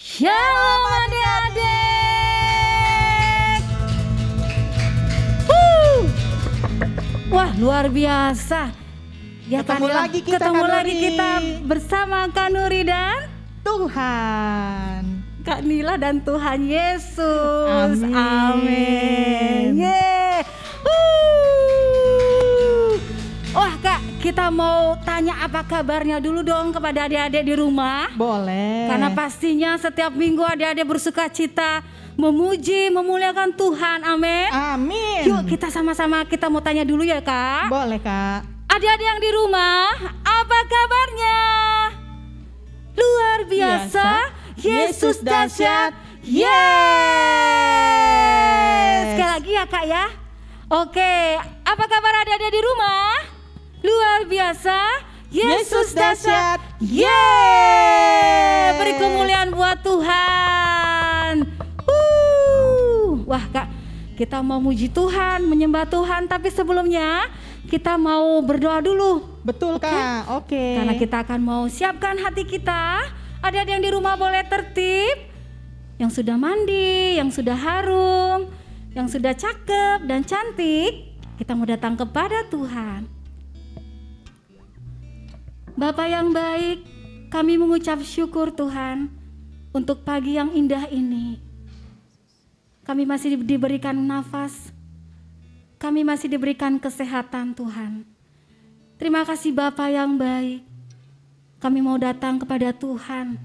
Shalom adik-adik. Wah, luar biasa. Ya, Ketemu lagi kita bersama Kak Nuri dan Tuhan. Kak Nila dan Tuhan Yesus. Amin. Amin. Yeay. Wah Kak, kita mau tanya apa kabarnya dulu dong kepada adik-adik di rumah. Boleh. Karena pastinya setiap minggu adik-adik bersuka cita, memuji, memuliakan Tuhan. Amin. Amin. Yuk kita sama-sama kita mau tanya dulu ya Kak. Boleh Kak. Adik-adik yang di rumah, apa kabarnya? Luar biasa. Yesus dahsyat. Yes. Sekali lagi ya Kak ya. Oke, apa kabar adik-adik di rumah? Luar biasa. Yesus dahsyat. Yeay. Beri kemuliaan buat Tuhan. Wah Kak, kita mau muji Tuhan, menyembah Tuhan, tapi sebelumnya kita mau berdoa dulu. Betul Kak. Oke. Karena kita akan mau siapkan hati kita. Adik-adik yang di rumah boleh tertib. Yang sudah mandi, yang sudah harum, yang sudah cakep dan cantik, kita mau datang kepada Tuhan. Bapa yang baik, kami mengucap syukur Tuhan untuk pagi yang indah ini. Kami masih diberikan nafas, kami masih diberikan kesehatan Tuhan. Terima kasih Bapa yang baik. Kami mau datang kepada Tuhan.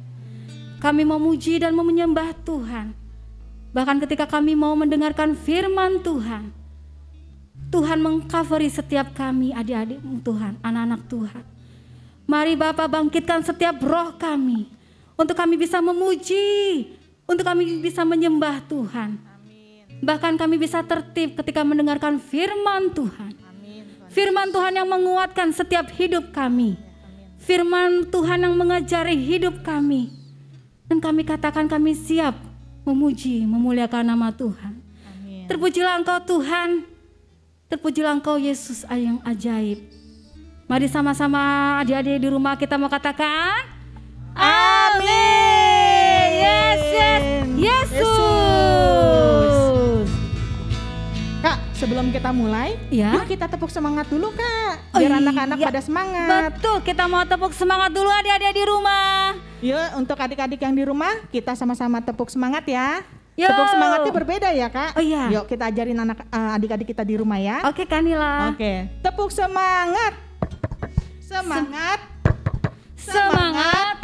Kami mau memuji dan menyembah Tuhan. Bahkan ketika kami mau mendengarkan firman Tuhan, Tuhan mengcovery setiap kami adik-adikmu Tuhan, anak-anak Tuhan. Mari Bapa bangkitkan setiap roh kami, untuk kami bisa memuji, untuk kami bisa menyembah Tuhan. Bahkan kami bisa tertib ketika mendengarkan firman Tuhan. Firman Tuhan yang menguatkan setiap hidup kami. Firman Tuhan yang mengajari hidup kami. Dan kami katakan kami siap memuji, memuliakan nama Tuhan. Amin. Terpujilah Engkau Tuhan, terpujilah Engkau Yesus yang ajaib. Mari sama-sama adik-adik di rumah kita mau katakan amin. Yes, yes, Yesus. Kak, sebelum kita mulai, Ya. yuk kita tepuk semangat dulu Kak. Oh, Biar anak-anak iya. pada semangat. Betul, kita mau tepuk semangat dulu adik-adik di rumah. Yuk, untuk adik-adik yang di rumah, kita sama-sama tepuk semangat ya. Yo. Tepuk semangatnya berbeda ya Kak. Oh iya. Yuk kita ajarin adik-adik kita di rumah ya. Oke Kanila. Oke, tepuk semangat. Semangat. Semangat.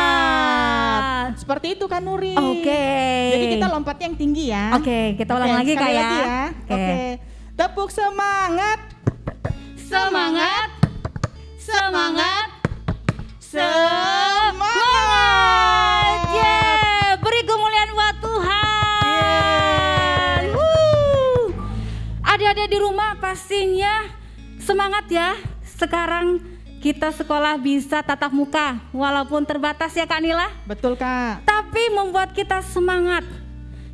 Semangat. Seperti itu kan Nuri. Oke. Jadi kita lompat yang tinggi ya. Oke, kita ulang lagi Kak sekali ya. lagi ya. Oke. Tepuk semangat. Semangat. Semangat. Semangat. Yeah, beri kemuliaan buat Tuhan. Adik-adik di rumah pastinya semangat ya. Sekarang kita sekolah bisa tatap muka walaupun terbatas ya Kak Nila. Betul Kak. Tapi membuat kita semangat.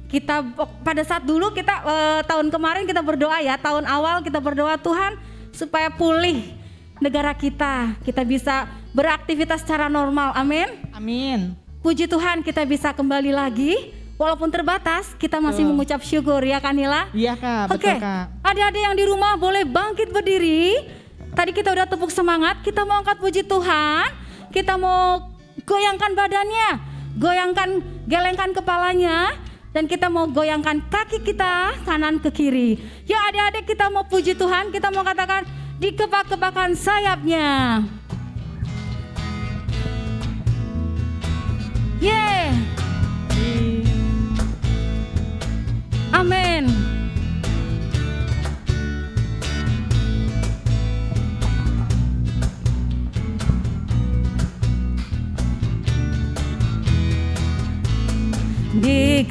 Kita pada saat dulu kita tahun kemarin kita berdoa ya, tahun awal kita berdoa Tuhan supaya pulih negara kita bisa beraktivitas secara normal. Amin. Amin. Puji Tuhan kita bisa kembali lagi walaupun terbatas kita masih mengucap syukur ya Kanila. Iya Kak, betul Oke, Kak. adik-adik yang di rumah boleh bangkit berdiri. Tadi kita udah tepuk semangat, kita mau angkat puji Tuhan. Kita mau goyangkan badannya, gelengkan kepalanya. Dan kita mau goyangkan kaki kita kanan ke kiri. Ya adik-adik kita mau puji Tuhan, kita mau katakan dikepak-kepakan sayapnya. Yeah. Amin.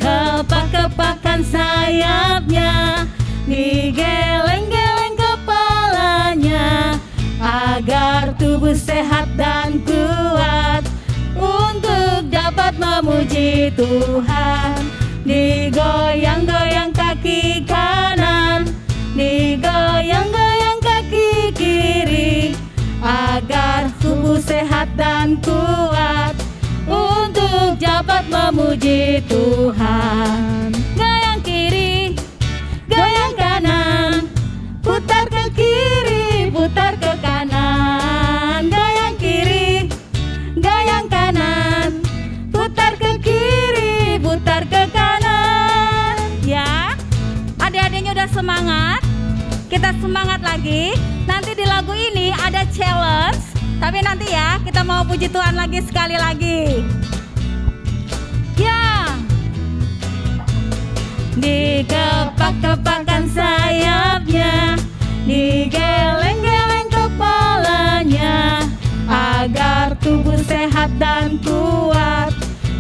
Dikepak-kepakan sayapnya, digeleng-geleng kepalanya, agar tubuh sehat dan kuat untuk dapat memuji Tuhan. Digoyang-goyang kaki kanan, digoyang-goyang kaki kiri, agar tubuh sehat dan kuat dapat memuji Tuhan. Goyang kiri, goyang kanan, putar ke kiri, putar ke kanan. Goyang kiri, goyang kanan, putar ke kiri, putar ke kanan. Ya, adik-adiknya udah semangat? Kita semangat lagi. Nanti di lagu ini ada challenge, tapi nanti ya kita mau puji Tuhan lagi sekali lagi. Ya, dikepak-kepakan sayapnya, digeleng-geleng kepalanya, agar tubuh sehat dan kuat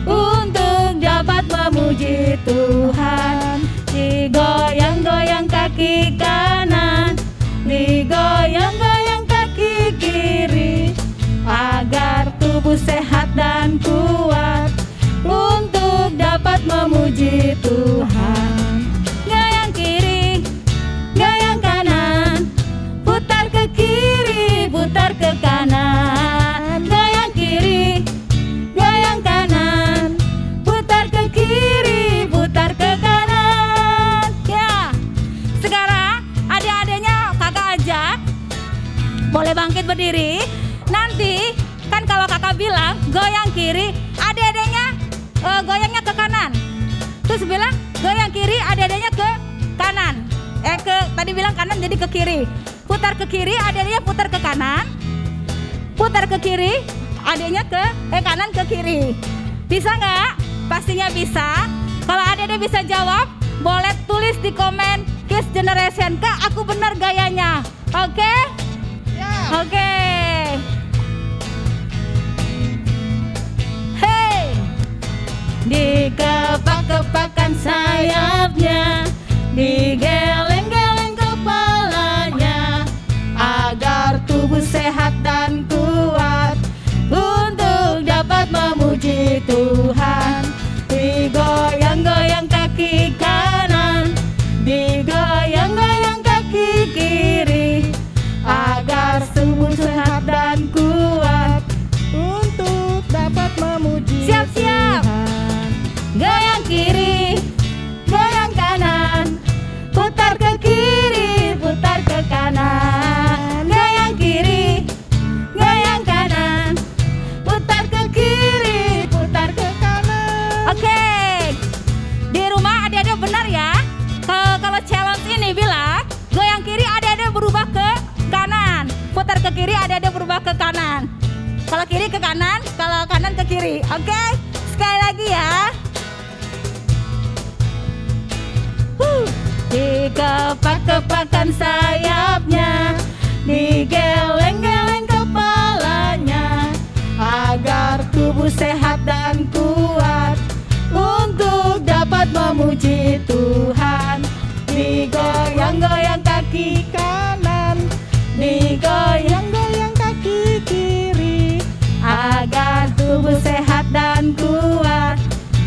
untuk dapat memuji Tuhan. Digoyang-goyang kaki kanan, digoyang-goyang kaki kiri, agar tubuh sehat dan kuat untuk dapat memuji Tuhan. Goyang kiri, goyang kanan, putar ke kiri, putar ke kanan. Goyang kiri, goyang kanan, putar ke kiri, putar ke kanan. Ya, sekarang adik-adiknya kakak ajak boleh bangkit berdiri. Nanti kan kalau kakak bilang goyang kiri, adik-adiknya goyangnya ke kanan. Terus bilang goyang kiri, adik-adiknya ke kanan. Tadi bilang kanan jadi ke kiri. Putar ke kiri, adik-adiknya putar ke kanan. Putar ke kiri, adiknya ke kanan ke kiri. Bisa nggak? Pastinya bisa. Kalau adik-adik bisa jawab, boleh tulis di komen Kids Generation. Kak, aku benar gayanya. Oke? Oke. Hey, dikepak-kepakan sayapnya, digeleng-geleng kepalanya, agar tubuh sehat dan kuat untuk dapat memuji Tuhan. Digoyang-goyang kaki kanan, digoyang-goyang kaki kiri, agar tubuh sehat dan kuat untuk dapat memuji Siap-siap. Tuhan. Goyang kiri, goyang kanan, putar ke kiri, putar ke kanan. Goyang kiri, goyang kanan, putar ke kiri, putar ke kanan. Oke, di rumah adik-adik benar ya. Kalau challenge ini bilang goyang kiri, adik-adik berubah ke kanan. Putar ke kiri, adik-adik berubah ke kanan. Kalau kiri ke kanan, kalau kanan ke kiri. Oke, sekali lagi ya. Dikepak-kepakan sayapnya, digeleng-geleng kepalanya, agar tubuh sehat dan kuat untuk dapat memuji Tuhan. Digoyang-goyang kaki kanan, digoyang-goyang kaki kiri, agar tubuh sehat dan kuat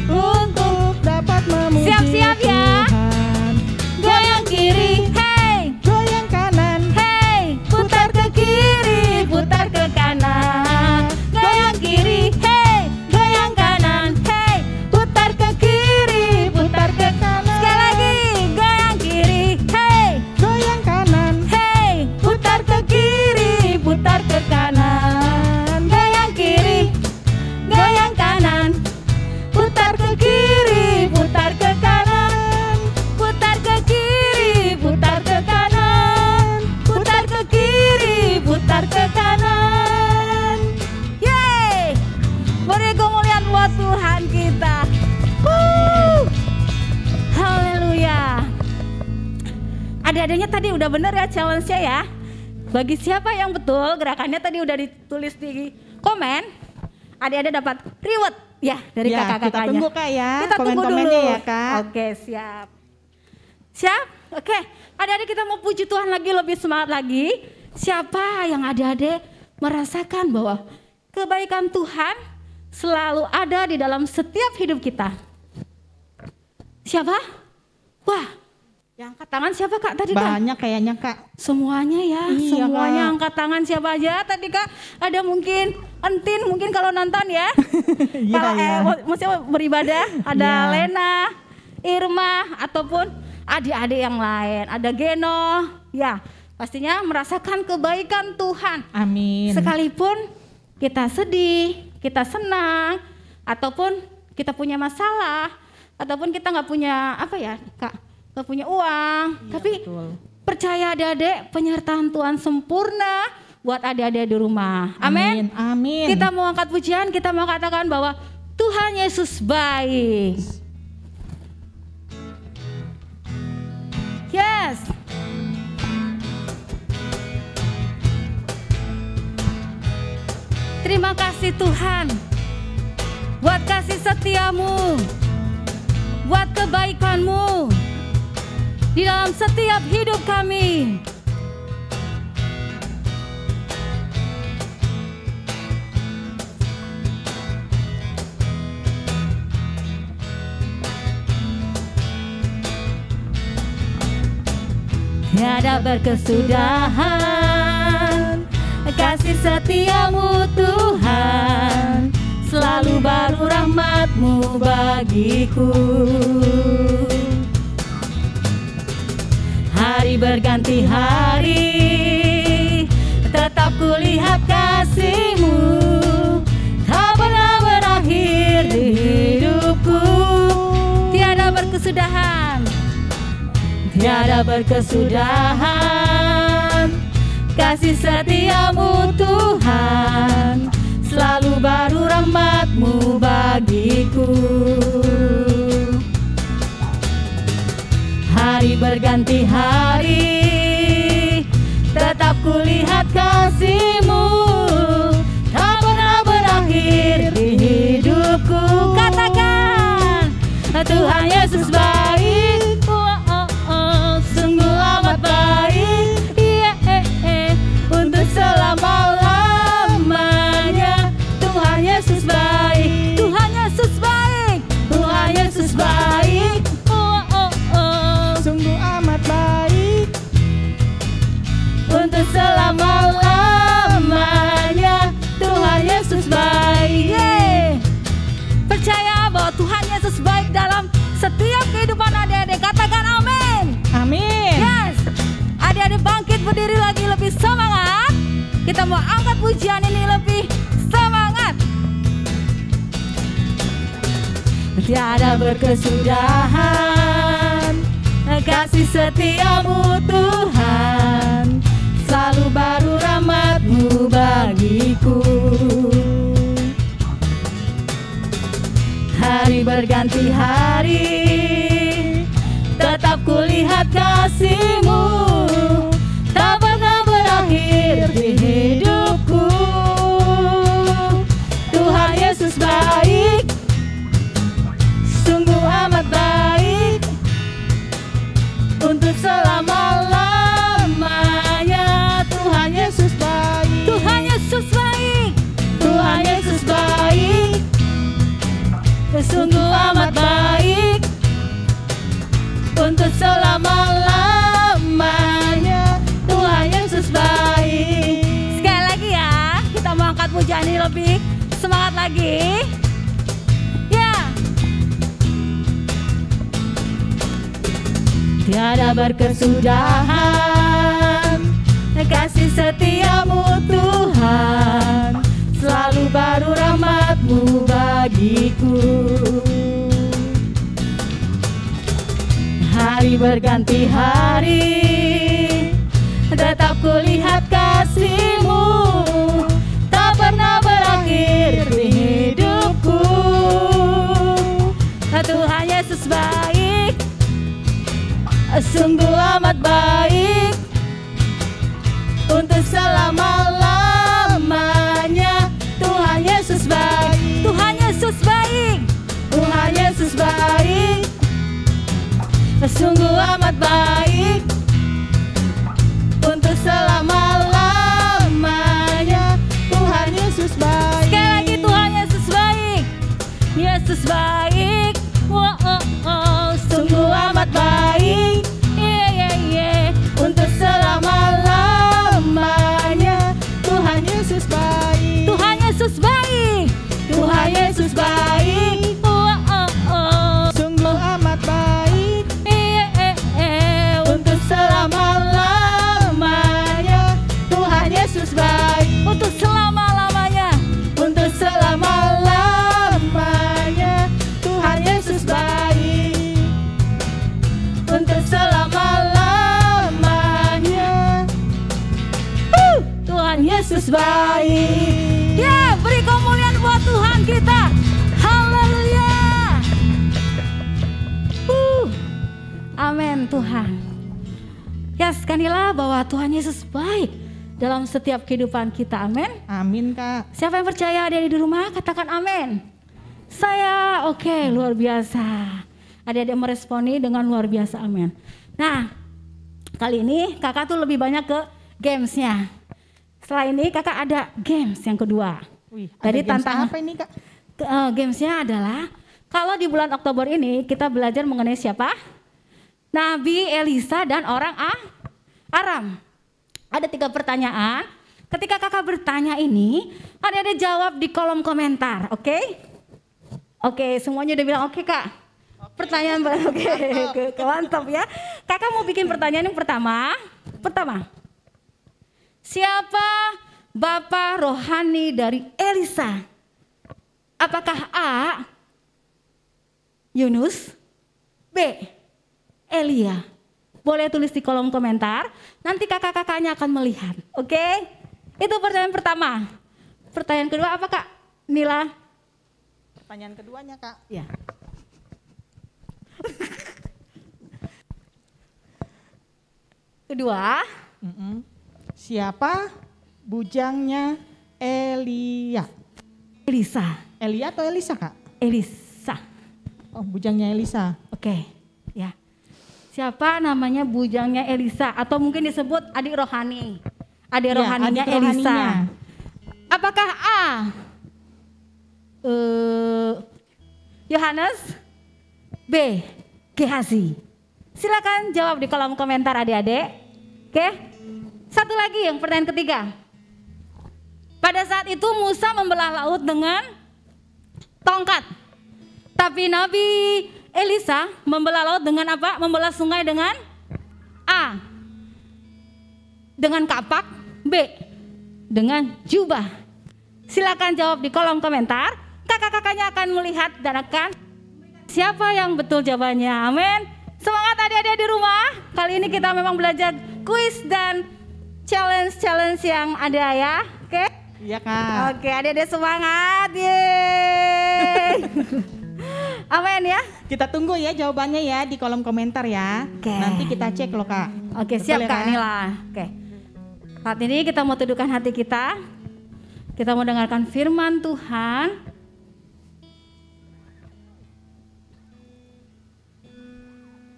untuk dapat memuji Siap-siap ya. Tuhan. goyang kiri, hey, Goyang kanan, hey, putar ke kiri, putar ke kanan. Goyang kiri, hey, goyang kanan, hey, putar ke kiri, putar ke kanan. Sekali lagi, goyang kiri, hey, goyang kanan, hey, putar ke kiri, putar ke kanan. Goyang kiri, goyang kanan, putar ke kiri, putar ke kanan. Putar ke kiri, putar ke kanan. Putar ke kiri, putar ke kanan. Yeay, beri kemuliaan buat Tuhan kita. Haleluya. Adik-adiknya tadi udah bener ya challenge-nya ya. Bagi siapa yang betul gerakannya tadi udah ditulis di komen, adik-adik dapat reward ya dari Ya, kakak-kakaknya. kita tunggu, Kak, ya, Kita tunggu komen-komennya dulu ya, Kak. Oke, siap. Siap? Oke, adik-adik kita mau puji Tuhan lagi, lebih semangat lagi. Siapa yang adik-adik merasakan bahwa kebaikan Tuhan selalu ada di dalam setiap hidup kita? Siapa? Wah, Yang angkat tangan siapa Kak tadi Kak? Banyak kayaknya Kak. Semuanya ya, Iya, semuanya Kak. angkat tangan siapa aja tadi Kak? Ada mungkin Entin mungkin kalau nonton ya. Iya, Kalau iya. maksudnya beribadah ada Iya. Lena, Irma ataupun adik-adik yang lain, ada Geno. Ya, pastinya merasakan kebaikan Tuhan. Amin. Sekalipun kita sedih, kita senang, ataupun kita punya masalah, ataupun kita nggak punya apa ya Kak, nggak punya uang, tapi betul. percaya adik-adik penyertaan Tuhan sempurna buat adik-adik di rumah. Amin. Amin. Kita mau angkat pujian, kita mau katakan bahwa Tuhan Yesus baik. Yes. Terima kasih Tuhan buat kasih setiamu, buat kebaikanmu di dalam setiap hidup kami. Tiada berkesudahan kasih setiamu Tuhan, selalu baru rahmat-Mu bagiku. Hari berganti hari, tetap kulihat kasih-Mu, tak pernah berakhir di hidupku. Tiada berkesudahan, tiada berkesudahan kasih setiamu Tuhan, selalu baru rahmat-Mu bagiku. Hari berganti hari, tetap kulihat kasih-Mu, tak pernah berakhir di hidupku. Katakan, Tuhan Yesus baik, sungguh amat baik, untuk selama-lamanya. Tuhan Yesus baik, Tuhan Yesus baik, Tuhan Yesus baik, Sungguh amat baik untuk selama-lamanya. Tuhan Yesus baik. Yeay. Percaya bahwa Tuhan Yesus baik dalam setiap kehidupan adik-adik. Katakan amin. Amin. Yes. Adik-adik bangkit berdiri lagi lebih semangat. Kita mau angkat pujian ini lebih semangat. Tiada berkesudahan kasih setiamu Tuhan, selalu baru rahmat-Mu bagiku. Hari berganti hari, tetap kulihat kasih-Mu, tak pernah berakhir di hidupku. Tuhan Yesus baik, sungguh amat baik, untuk selama-lamanya. Tuhan Yesus baik, Tuhan Yesus baik, Tuhan Yesus baik, sungguh amat baik, untuk selama-lamanya. Tuhan Yesus baik. Sekali lagi ya, kita mau angkat pujian ini lebih semangat lagi. Ya. Tiada berkesudahan kasih setiamu Tuhan, selalu baru rahmat-Mu bagiku. Hari berganti hari, tetap kulihat kasih-Mu, tak pernah berakhir di hidupku. Tuhan Yesus baik, sungguh amat baik, untuk selama-lamanya. Tuhan Yesus baik, Tuhan Yesus baik, Tuhan Yesus baik, sungguh amat baik, untuk selama-lamanya. Tuhan Yesus baik. Sekali lagi Tuhan Yesus baik, Yesus baik, sungguh amat baik, Yaskanilah bahwa Tuhan Yesus baik dalam setiap kehidupan kita. Amin. Amin, Kak. Siapa yang percaya adik-adik di rumah? Katakan amin. Saya oke, luar biasa. Adik-adik meresponi dengan luar biasa, amin. Nah, kali ini kakak tuh lebih banyak ke gamesnya. Setelah ini kakak ada games yang kedua. Jadi tantangan apa ini, Kak? Gamesnya adalah kalau di bulan Oktober ini kita belajar mengenai siapa? Nabi Elisa dan orang Aram. Ada 3 pertanyaan. Ketika kakak bertanya ini, ada jawab di kolom komentar, oke? Oke, semuanya udah bilang oke, Kak. Pertanyaan oke, mantap ya. Kakak mau bikin pertanyaan yang pertama. Siapa bapak rohani dari Elisa? Apakah A. Yunus, B. Elia? Boleh tulis di kolom komentar, nanti kakak-kakaknya akan melihat, oke? Itu pertanyaan pertama. Pertanyaan kedua apa, Kak Nila? Pertanyaan keduanya, Kak. Ya. Kedua, siapa bujangnya Elia? Elisa. Elia atau Elisa, Kak? Elisa. Oh, bujangnya Elisa. Oke, ya. Siapa namanya bujangnya Elisa atau mungkin disebut adik rohani? Adik rohaninya adik Elisa. rohaninya. Apakah A. Yohanes, B. Gehazi? Silakan jawab di kolom komentar adik-adik. Oke. Satu lagi yang pertanyaan ketiga. Pada saat itu Musa membelah laut dengan tongkat. Tapi Nabi Elisa membelah laut dengan apa? Membelah sungai dengan A. Dengan kapak, B. Dengan jubah. Silakan jawab di kolom komentar. Kakak-kakaknya akan melihat dan akan siapa yang betul jawabannya. Amin. Semangat adik-adik di rumah. Kali ini kita memang belajar kuis dan challenge yang ada ya. Oke? Iya, Kak. Oke, adik-adik semangat. Yeay. Amin ya. Kita tunggu ya jawabannya ya di kolom komentar ya. Oke. Nanti kita cek loh, Kak. Oke, Betul siap ya, Kak Nila. Oke. Saat ini kita mau teduhkan hati kita. Kita mau dengarkan firman Tuhan.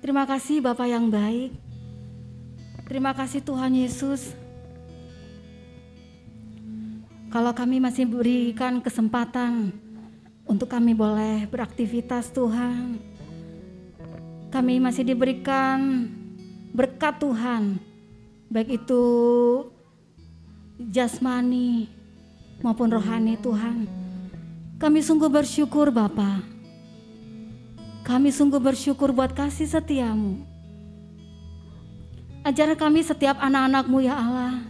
Terima kasih Bapak yang baik. Terima kasih Tuhan Yesus. Kalau kami masih berikan kesempatan untuk kami boleh beraktivitas Tuhan. Kami masih diberikan berkat Tuhan. Baik itu jasmani maupun rohani Tuhan. Kami sungguh bersyukur Bapa. Kami sungguh bersyukur buat kasih setiamu. Ajar kami setiap anak-anakmu ya Allah.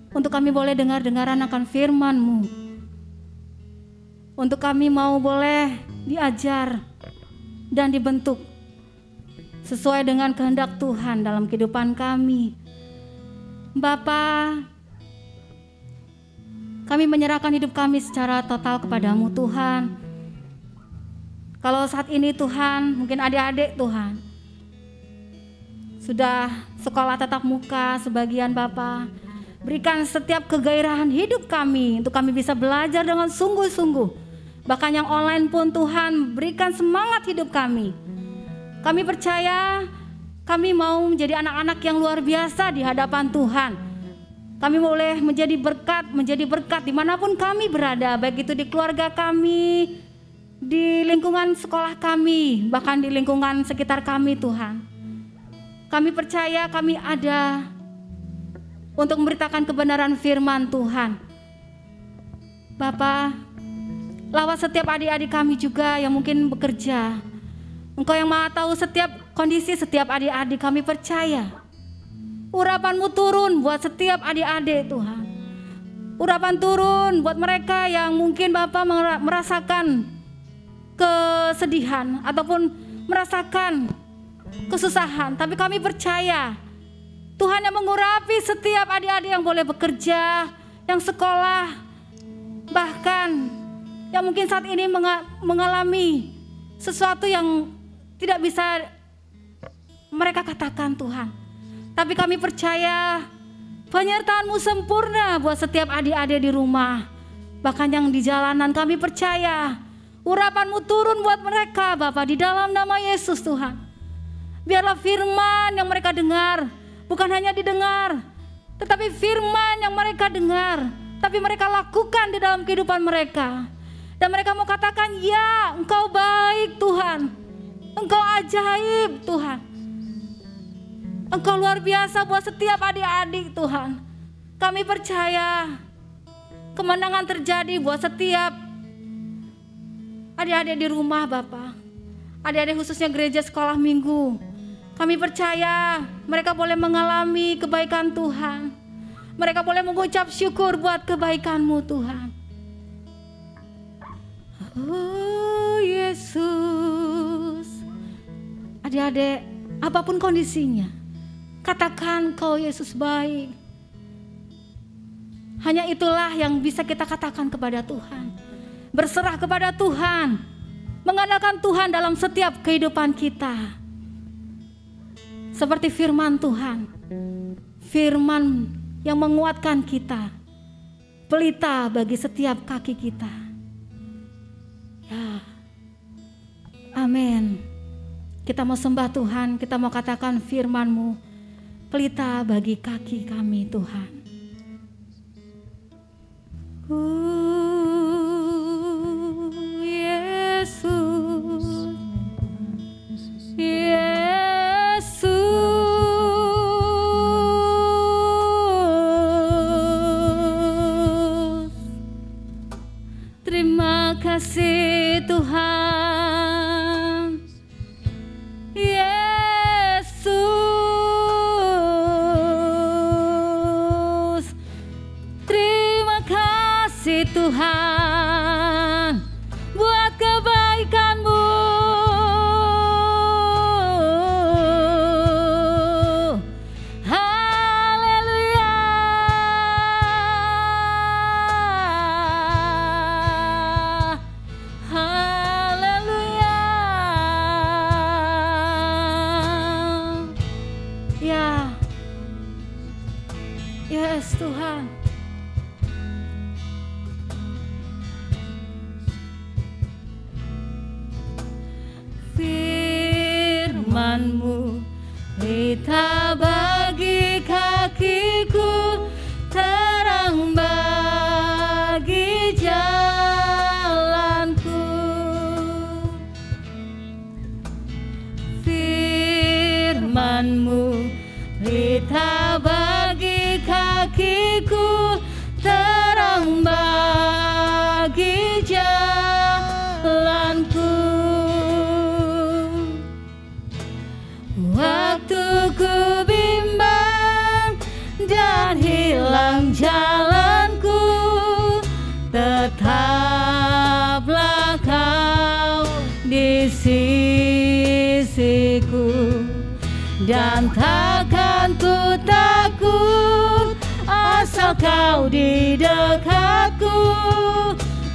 Untuk kami boleh dengar-dengaran akan firman-Mu. Untuk kami mau boleh diajar dan dibentuk sesuai dengan kehendak Tuhan dalam kehidupan kami. Bapa, kami menyerahkan hidup kami secara total kepadamu Tuhan. Kalau saat ini Tuhan, mungkin adik-adik Tuhan sudah sekolah tatap muka sebagian Bapa. Berikan setiap kegairahan hidup kami untuk kami bisa belajar dengan sungguh-sungguh. Bahkan yang online pun Tuhan berikan semangat hidup kami. Kami percaya kami mau menjadi anak-anak yang luar biasa di hadapan Tuhan. Kami boleh menjadi berkat dimanapun kami berada. Baik itu di keluarga kami, di lingkungan sekolah kami, bahkan di lingkungan sekitar kami Tuhan. Kami percaya kami ada untuk memberitakan kebenaran firman Tuhan. Bapa, lawat setiap adik-adik kami juga yang mungkin bekerja. Engkau yang Maha tahu setiap kondisi setiap adik-adik, kami percaya. Urapan-Mu turun buat setiap adik-adik Tuhan. Urapan turun buat mereka yang mungkin Bapa merasakan kesedihan ataupun merasakan kesusahan. Tapi kami percaya Tuhan yang mengurapi setiap adik-adik yang boleh bekerja, yang sekolah, bahkan yang mungkin saat ini mengalami sesuatu yang tidak bisa mereka katakan Tuhan. Tapi kami percaya penyertaan-Mu sempurna buat setiap adik-adik di rumah. Bahkan yang di jalanan kami percaya urapan-Mu turun buat mereka Bapa di dalam nama Yesus Tuhan. Biarlah firman yang mereka dengar bukan hanya didengar, tetapi firman yang mereka dengar tapi mereka lakukan di dalam kehidupan mereka. Dan mereka mau katakan, ya Engkau baik Tuhan, Engkau ajaib Tuhan, Engkau luar biasa buat setiap adik-adik Tuhan. Kami percaya kemenangan terjadi buat setiap adik-adik di rumah Bapak. Adik-adik khususnya gereja sekolah minggu. Kami percaya mereka boleh mengalami kebaikan Tuhan. Mereka boleh mengucap syukur buat kebaikan-Mu Tuhan. Oh Yesus. Adik-adik, apapun kondisinya, katakan Kau Yesus baik. Hanya itulah yang bisa kita katakan kepada Tuhan. Berserah kepada Tuhan, mengandalkan Tuhan dalam setiap kehidupan kita. Seperti firman Tuhan, firman yang menguatkan kita, pelita bagi setiap kaki kita. Ya, amin. Kita mau sembah Tuhan, kita mau katakan firman-Mu, pelita bagi kaki kami Tuhan. Yesus, Yesus, terima kasih Tuhan. Yesus, terima kasih Tuhan buat kebaikan-Mu. Haleluya. Haleluya. Ya. Yes Tuhan. Firman-Mu pelita bagi kakiku, terang bagi jalanku. Firman-Mu pelita bagi kakiku, terang bagi jalanku. Waktu ku bimbang dan hilang jalanku, tetaplah Kau di sisiku. Dan takkan ku takut asal Kau di dekatku,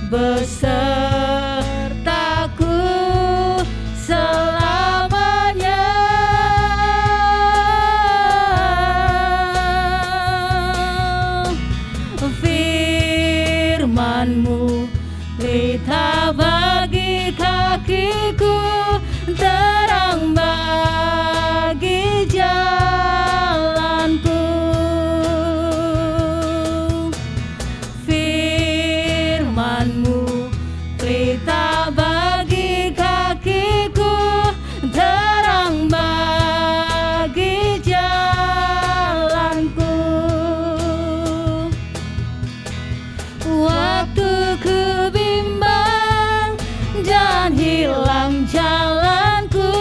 besertaku selamanya. Firman-Mu pelita bagi kakiku, terang bagi jalanku. Firman-Mu pelita bagi kakiku, terang bagi jalanku. Waktu ku bimbang dan hilang jalanku,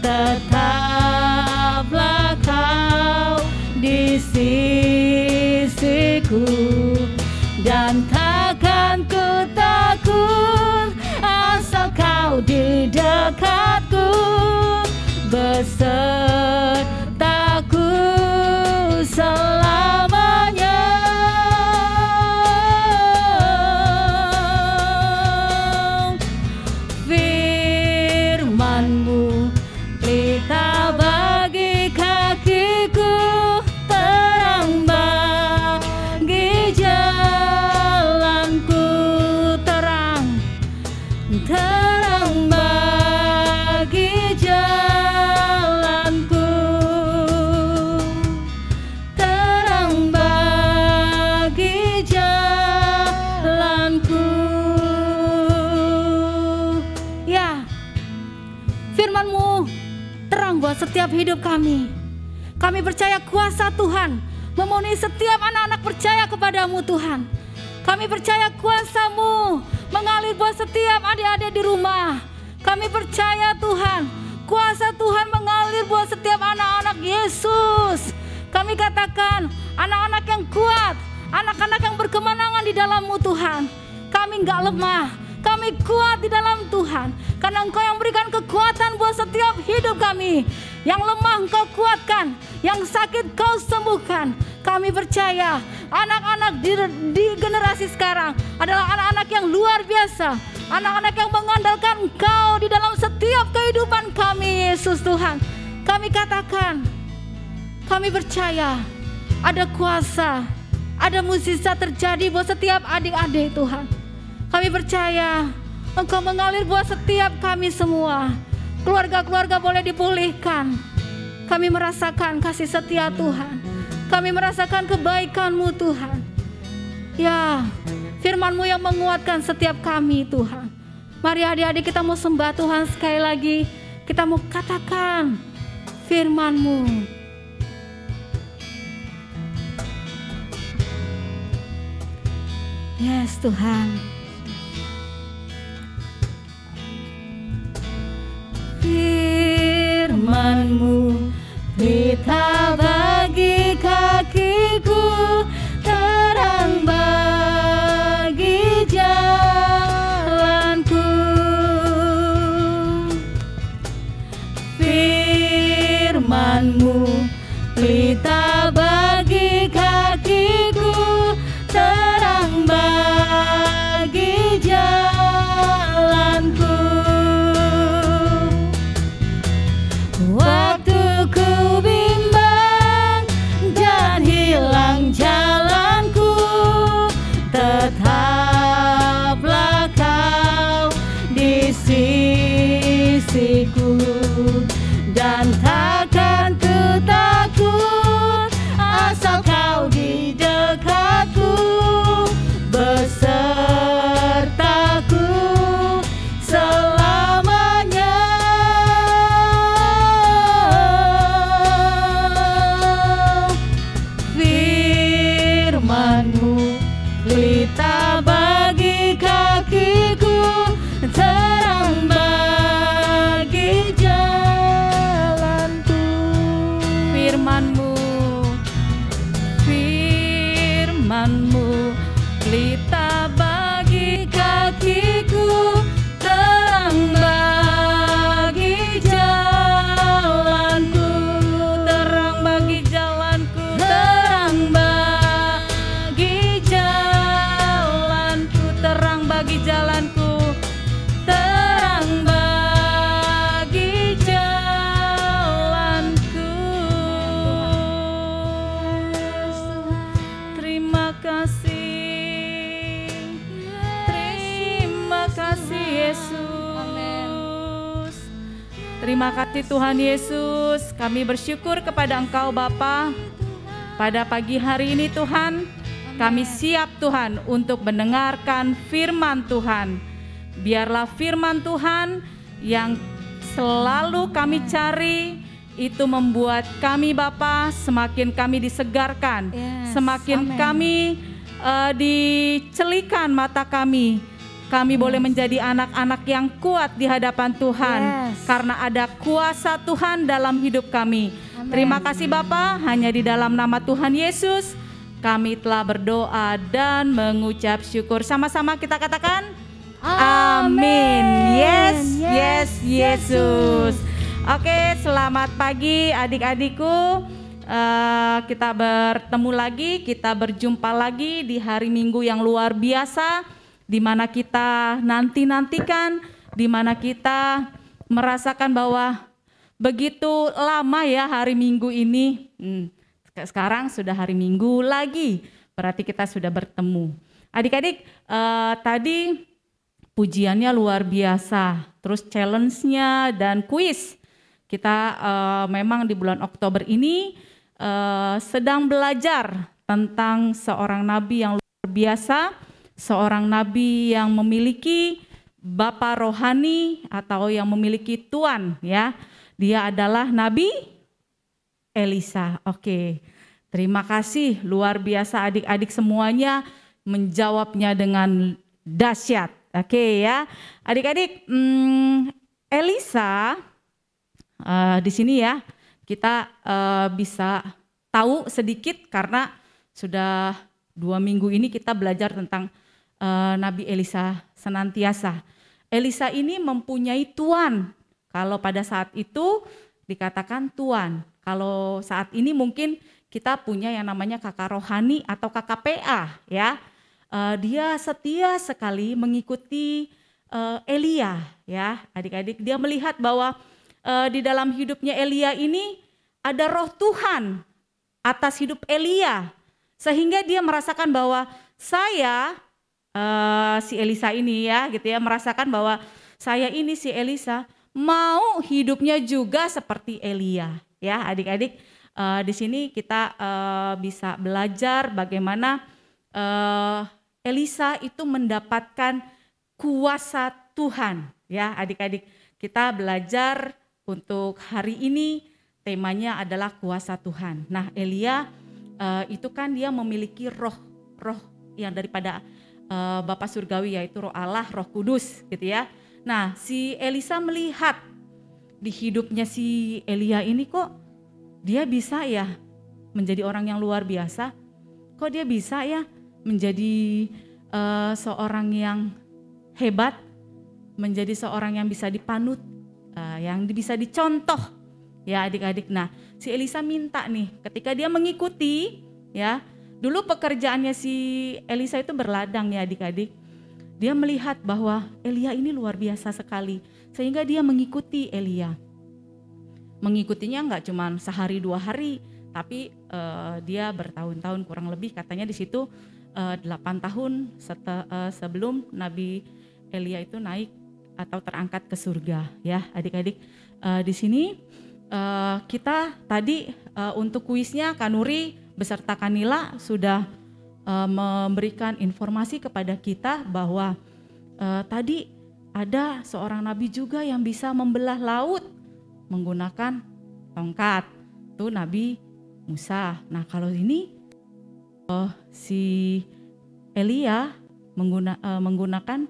tetaplah Kau di sisiku. Dan takkan ku takut asal Kau di dekatku, besertaku selamanya. Firman-Mu pelita bagi kakiku, firman-Mu terang buat setiap hidup kami. Kami percaya kuasa Tuhan memenuhi setiap anak-anak percaya kepadamu Tuhan. Kami percaya kuasa-Mu mengalir buat setiap adik-adik di rumah. Kami percaya Tuhan, kuasa Tuhan mengalir buat setiap anak-anak Yesus. Kami katakan anak-anak yang kuat, anak-anak yang berkemenangan di dalam-Mu Tuhan. Kami enggak lemah, kami kuat di dalam Tuhan. Karena Engkau yang berikan kekuatan buat setiap hidup kami. Yang lemah Engkau kuatkan, yang sakit Kau sembuhkan. Kami percaya anak-anak di generasi sekarang adalah anak-anak yang luar biasa. Anak-anak yang mengandalkan Engkau di dalam setiap kehidupan kami, Yesus Tuhan. Kami katakan, kami percaya ada kuasa, ada mukjizat terjadi buat setiap adik-adik Tuhan. Kami percaya Engkau mengalir buat setiap kami semua. Keluarga-keluarga boleh dipulihkan. Kami merasakan kasih setia Tuhan. Kami merasakan kebaikan-Mu Tuhan. Ya, firman-Mu yang menguatkan setiap kami Tuhan. Mari adik-adik kita mau sembah Tuhan sekali lagi. Kita mau katakan firman-Mu. Yes Tuhan. Firman-Mu pelita bagi kakiku, terang bagi jalanku. Firman-Mu pelita bagi kakiku, terang bagi jalanku. Waktu ku bimbang dan hilang jalanku, tetaplah Kau di sisiku. Dan takkan ku takut asal Kau di dekatku, besertaku selamanya. Firman-Mu pelita bagi kakiku, terang bagi jalanku. Firman-Mu, firman-Mu pelita bagi kakiku, terang bagi jalanku. Terang bagi jalanku, terang bagi jalanku, terang bagi jalanku, terang bagi jalanku. Terima kasih, terima kasih Yesus. Terima kasih Tuhan Yesus. Kami bersyukur kepada Engkau Bapa. Pada pagi hari ini Tuhan, kami siap Tuhan untuk mendengarkan firman Tuhan. Biarlah firman Tuhan yang selalu kami cari itu membuat kami Bapa semakin kami disegarkan, semakin kami dicelikan mata kami. Kami boleh menjadi anak-anak yang kuat di hadapan Tuhan karena ada kuasa Tuhan dalam hidup kami. Terima kasih Bapa, hanya di dalam nama Tuhan Yesus kami telah berdoa dan mengucap syukur. Sama-sama kita katakan amin. Yes, yes, Yesus. Oke, selamat pagi adik-adikku. Kita bertemu lagi, kita berjumpa lagi di hari Minggu yang luar biasa, di mana kita nanti-nantikan, di mana kita merasakan bahwa begitu lama ya hari Minggu ini. Sekarang sudah hari Minggu lagi, berarti kita sudah bertemu. Adik-adik, tadi pujiannya luar biasa, terus challenge-nya dan kuis. Kita memang di bulan Oktober ini sedang belajar tentang seorang nabi yang luar biasa, seorang nabi yang memiliki bapa rohani atau yang memiliki tuan ya. Dia adalah Nabi Elisa. Oke. Terima kasih, luar biasa adik-adik semuanya menjawabnya dengan dahsyat. Oke ya. Adik-adik, Elisa di sini ya kita bisa tahu sedikit karena sudah 2 minggu ini kita belajar tentang Nabi Elisa senantiasa. Elisa ini mempunyai tuan. Kalau pada saat itu dikatakan tuan. Kalau saat ini mungkin kita punya yang namanya kakak rohani atau kakak PA ya. Dia setia sekali mengikuti Elia ya. Adik-adik, dia melihat bahwa di dalam hidupnya Elia ini ada roh Tuhan atas hidup Elia. Sehingga dia merasakan bahwa saya si Elisa ini ya gitu ya, merasakan bahwa saya ini si Elisa mau hidupnya juga seperti Elia ya. Adik-adik, di sini kita bisa belajar bagaimana Elisa itu mendapatkan kuasa Tuhan ya. Adik-adik, kita belajar untuk hari ini temanya adalah kuasa Tuhan. Nah, Elia itu kan dia memiliki roh yang daripada Bapa Surgawi, yaitu roh Allah, Roh Kudus gitu ya. Nah, si Elisa melihat di hidupnya si Elia ini kok dia bisa ya menjadi orang yang luar biasa. Kok dia bisa ya menjadi seorang yang hebat, menjadi seorang yang bisa dipanut, yang bisa dicontoh ya adik-adik. Nah, si Elisa minta nih ketika dia mengikuti ya. Dulu pekerjaannya si Elisa itu berladang ya adik-adik. Dia melihat bahwa Elia ini luar biasa sekali. Sehingga dia mengikuti Elia. Mengikutinya enggak cuma sehari 2 hari. Tapi dia bertahun-tahun, kurang lebih katanya di situ 8 tahun sebelum Nabi Elia itu naik atau terangkat ke surga ya adik-adik. Di sini kita tadi untuk kuisnya Kanuri beserta Kanila sudah memberikan informasi kepada kita bahwa tadi ada seorang nabi juga yang bisa membelah laut menggunakan tongkat, itu Nabi Musa. Nah, kalau ini si Elia menggunakan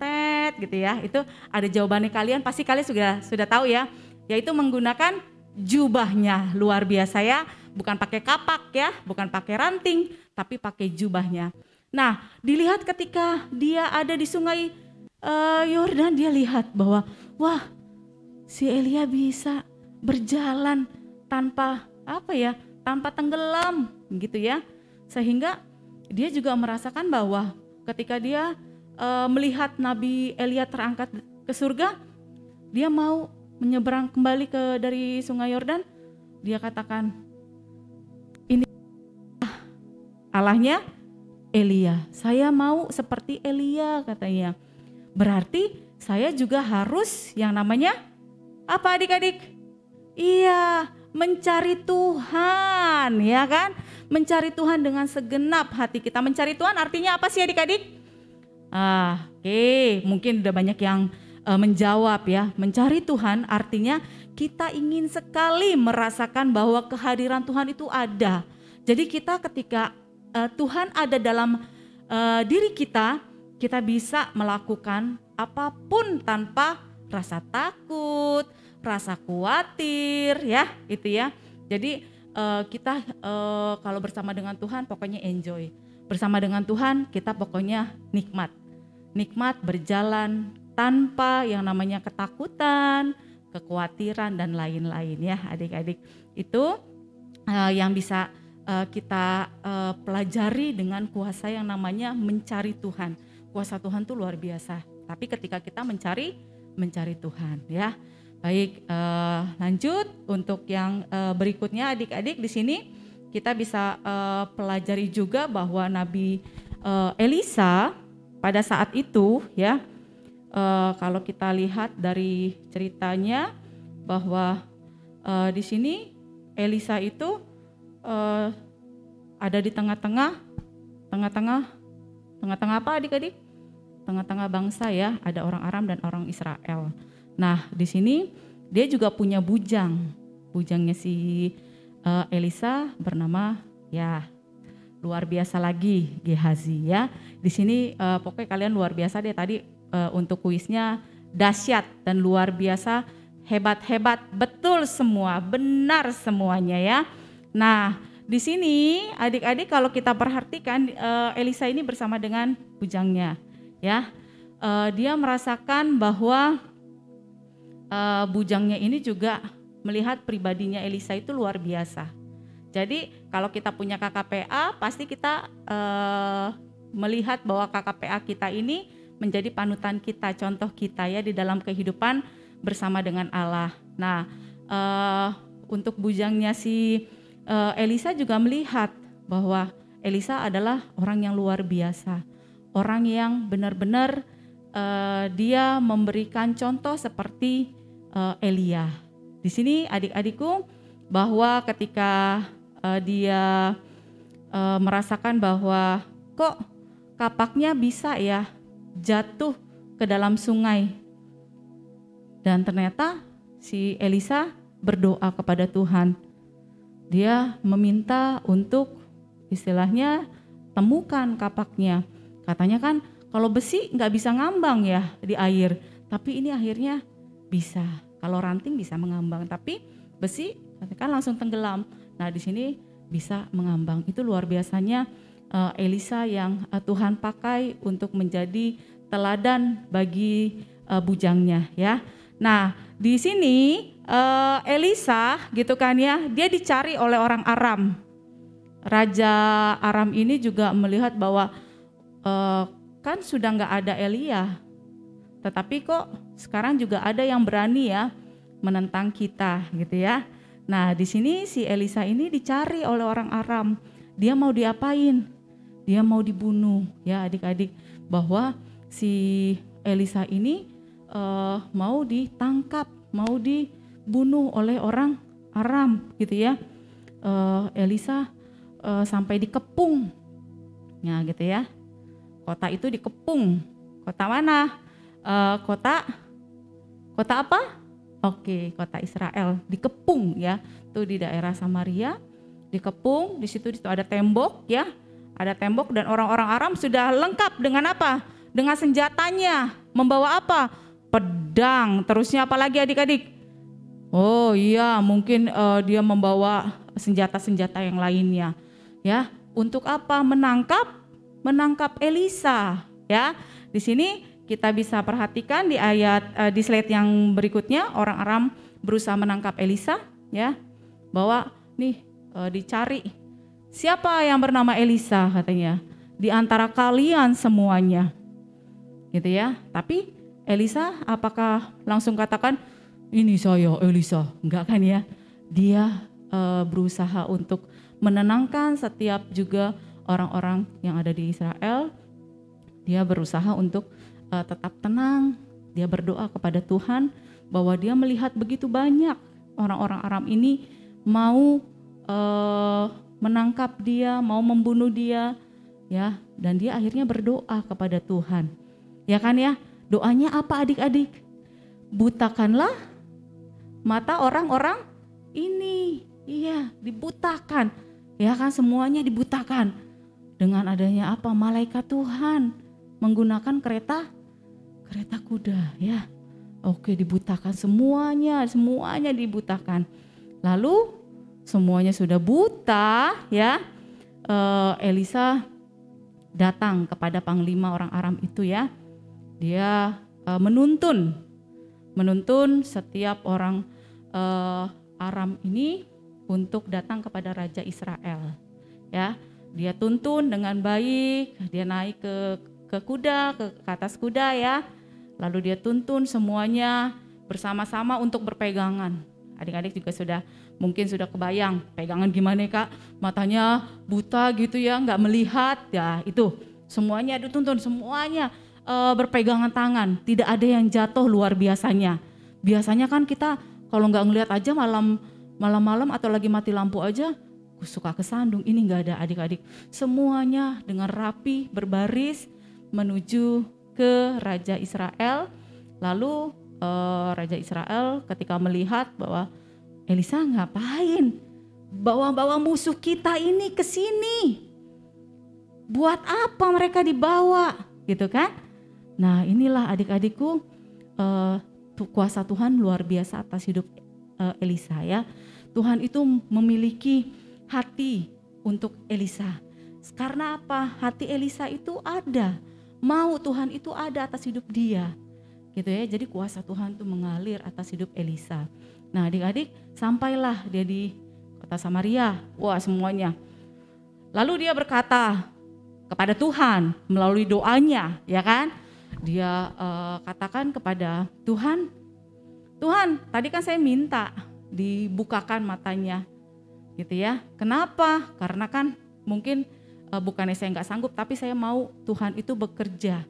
tet gitu ya. Itu ada jawabannya, kalian pasti kalian sudah tahu ya, yaitu menggunakan jubahnya. Luar biasa ya. Bukan pakai kapak ya, bukan pakai ranting, tapi pakai jubahnya. Nah, dilihat ketika dia ada di sungai Yordan, dia lihat bahwa wah, si Elia bisa berjalan tanpa tanpa tenggelam gitu ya. Sehingga dia juga merasakan bahwa ketika dia melihat Nabi Elia terangkat ke surga, dia mau menyeberang kembali dari sungai Yordan. Dia katakan, ini Allahnya Elia, saya mau seperti Elia katanya. Berarti saya juga harus yang namanya apa adik-adik? Iya, mencari Tuhan ya kan? Mencari Tuhan dengan segenap hati kita. Mencari Tuhan artinya apa sih adik-adik? Oke, mungkin udah banyak yang menjawab ya. Mencari Tuhan artinya kita ingin sekali merasakan bahwa kehadiran Tuhan itu ada. Jadi kita ketika Tuhan ada dalam diri kita, kita bisa melakukan apapun tanpa rasa takut, rasa khawatir ya, itu ya. Jadi kita kalau bersama dengan Tuhan pokoknya enjoy. Bersama dengan Tuhan kita pokoknya nikmat. Nikmat berjalan tanpa yang namanya ketakutan, kekhawatiran dan lain-lain ya adik-adik. Itu yang bisa kita pelajari dengan kuasa yang namanya mencari Tuhan. Kuasa Tuhan itu luar biasa. Tapi ketika kita mencari Tuhan ya. Baik, lanjut untuk yang berikutnya adik-adik. Di sini kita bisa pelajari juga bahwa Nabi Elisa pada saat itu ya, kalau kita lihat dari ceritanya bahwa di sini Elisa itu ada di tengah-tengah apa adik-adik? tengah-tengah bangsa ya, ada orang Aram dan orang Israel. Nah, di sini dia juga punya bujang. Bujangnya si Elisa bernama ya luar biasa lagi, Gehazi ya. Di sini pokoknya kalian luar biasa deh tadi untuk kuisnya dahsyat dan luar biasa, hebat-hebat, betul semua, benar semuanya ya. Nah, di sini adik-adik kalau kita perhatikan Elisa ini bersama dengan bujangnya ya. Dia merasakan bahwa bujangnya ini juga melihat pribadinya Elisa itu luar biasa. Jadi kalau kita punya KKPA pasti kita melihat bahwa KKPA kita ini menjadi panutan kita, contoh kita ya di dalam kehidupan bersama dengan Allah. Nah untuk bujangnya si Elisa juga melihat bahwa Elisa adalah orang yang luar biasa. Orang yang benar-benar dia memberikan contoh seperti Elia. Di sini adik-adikku bahwa ketika dia merasakan bahwa kok kapaknya bisa ya jatuh ke dalam sungai. Dan ternyata si Elisa berdoa kepada Tuhan. Dia meminta untuk istilahnya temukan kapaknya. Katanya kan kalau besi nggak bisa ngambang ya di air. Tapi ini akhirnya bisa. Kalau ranting bisa mengambang, tapi besi kan langsung tenggelam. Nah di sini bisa mengambang. Itu luar biasanya Elisa yang Tuhan pakai untuk menjadi teladan bagi bujangnya ya. Nah di sini Elisa gitu kan ya, dia dicari oleh orang Aram. Raja Aram ini juga melihat bahwa kan sudah nggak ada Elia, tetapi kok sekarang juga ada yang berani ya menentang kita gitu ya. Nah di sini si Elisa ini dicari oleh orang Aram. Dia mau diapain? Dia mau dibunuh ya adik-adik. Bahwa si Elisa ini mau ditangkap, mau dibunuh oleh orang Aram gitu ya. Elisa sampai dikepung, ya gitu ya. Kota itu dikepung. Kota mana? Kota apa? Oke, kota Israel dikepung ya. Tuh di daerah Samaria dikepung. Di situ ada tembok ya. Ada tembok dan orang-orang Aram sudah lengkap dengan apa? Dengan senjatanya. Membawa apa? Pedang. Terusnya apa lagi adik-adik? Oh iya, mungkin dia membawa senjata-senjata yang lainnya. Ya, untuk apa? Menangkap Elisa. Ya, di sini kita bisa perhatikan di di slide yang berikutnya, orang Aram berusaha menangkap Elisa, ya, bahwa nih dicari siapa yang bernama Elisa katanya di antara kalian semuanya, gitu ya. Tapi Elisa apakah langsung katakan ini saya Elisa? Enggak kan ya? Dia berusaha untuk menenangkan setiap juga orang-orang yang ada di Israel. Dia berusaha untuk tetap tenang, dia berdoa kepada Tuhan bahwa dia melihat begitu banyak orang-orang Aram ini mau menangkap dia, mau membunuh dia, ya, dan dia akhirnya berdoa kepada Tuhan, ya kan ya? Doanya apa adik-adik? Butakanlah mata orang-orang ini, iya dibutakan, ya kan semuanya dibutakan dengan adanya apa? Malaikat Tuhan menggunakan kereta kuda ya. Oke, dibutakan semuanya dibutakan. Lalu semuanya sudah buta ya. Elisa datang kepada panglima orang Aram itu ya. Dia menuntun setiap orang Aram ini untuk datang kepada Raja Israel ya. Dia tuntun dengan baik, dia naik ke kuda, ke atas kuda ya. Lalu dia tuntun semuanya bersama-sama untuk berpegangan. Adik-adik juga mungkin sudah kebayang pegangan gimana Kak, matanya buta gitu ya, nggak melihat ya, itu semuanya dituntun, semuanya berpegangan tangan, tidak ada yang jatuh luar biasanya. Biasanya kan kita kalau nggak ngelihat aja malam-malam atau lagi mati lampu aja suka kesandung. Ini nggak ada adik-adik, semuanya dengan rapi berbaris menuju ke Raja Israel. Lalu Raja Israel ketika melihat bahwa Elisa ngapain bawa-bawa musuh kita ini ke sini, buat apa mereka dibawa, gitu kan? Nah, inilah adik-adikku, kuasa Tuhan luar biasa atas hidup Elisa ya. Tuhan itu memiliki hati untuk Elisa. Karena apa? Hati Elisa itu ada, mau Tuhan itu ada atas hidup dia, gitu ya. Jadi kuasa Tuhan itu mengalir atas hidup Elisa. Nah, adik-adik, sampailah dia di kota Samaria. Wah, semuanya. Lalu dia berkata kepada Tuhan melalui doanya, ya kan? Dia katakan kepada Tuhan, Tuhan, tadi kan saya minta dibukakan matanya, gitu ya. Kenapa? Karena kan mungkin bukannya saya nggak sanggup, tapi saya mau Tuhan itu bekerja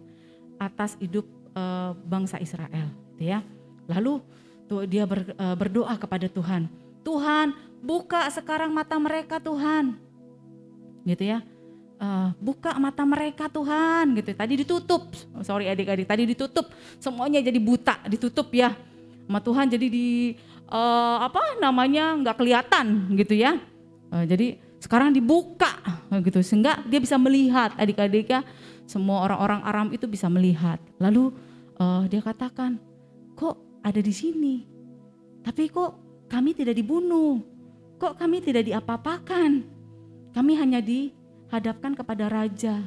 atas hidup bangsa Israel, gitu ya. Lalu dia berdoa kepada Tuhan, Tuhan buka sekarang mata mereka Tuhan, gitu ya. Buka mata mereka Tuhan, gitu. Tadi ditutup, sorry adik-adik, tadi ditutup, semuanya jadi buta, ditutup ya sama Tuhan, jadi nggak kelihatan, gitu ya. Jadi sekarang dibuka, gitu, sehingga dia bisa melihat, adik-adik ya. Semua orang-orang Aram itu bisa melihat. Lalu dia katakan, kok ada di sini, tapi kok kami tidak dibunuh, kok kami tidak diapa-apakan, kami hanya dihadapkan kepada Raja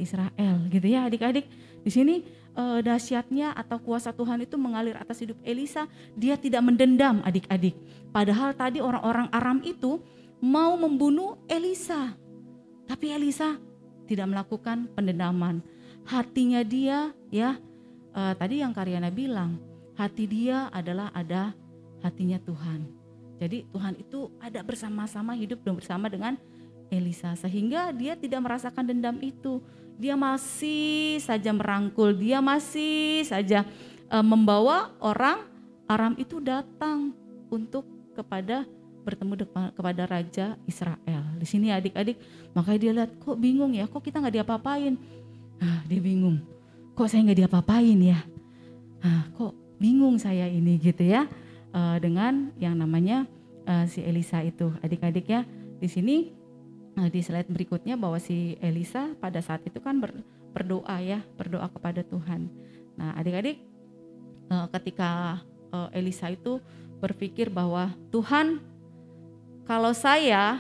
Israel, gitu ya adik-adik. Di sini dahsyatnya atau kuasa Tuhan itu mengalir atas hidup Elisa. Dia tidak mendendam adik-adik. Padahal tadi orang-orang Aram itu mau membunuh Elisa, tapi Elisa tidak melakukan pendendaman. Hatinya dia ya, tadi yang Karyana bilang, hati dia adalah ada hatinya Tuhan. Jadi Tuhan itu ada bersama-sama, hidup bersama dengan Elisa, sehingga dia tidak merasakan dendam itu. Dia masih saja merangkul, dia masih saja membawa orang Aram itu datang untuk bertemu kepada Raja Israel. Di sini adik-adik, makanya dia lihat, kok bingung ya, kok kita nggak diapa-apain. Dia bingung, kok saya nggak diapa-apain ya. Kok bingung saya ini, gitu ya, dengan yang namanya si Elisa itu, adik-adik ya. Di sini di slide berikutnya bahwa si Elisa pada saat itu kan berdoa ya, berdoa kepada Tuhan. Nah adik-adik, ketika Elisa itu berpikir bahwa Tuhan, kalau saya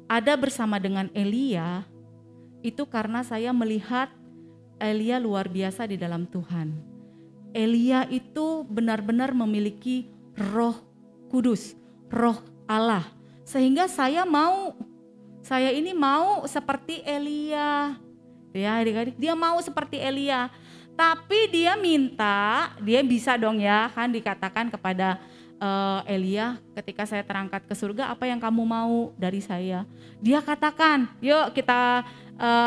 ada bersama dengan Elia, itu karena saya melihat Elia luar biasa di dalam Tuhan. Elia itu benar-benar memiliki Roh Kudus, Roh Allah, sehingga saya ini mau seperti Elia, ya adik-adik, dia mau seperti Elia, tapi dia minta, dia bisa dong ya kan dikatakan kepada Elia, ketika saya terangkat ke surga, apa yang kamu mau dari saya? Dia katakan, yuk kita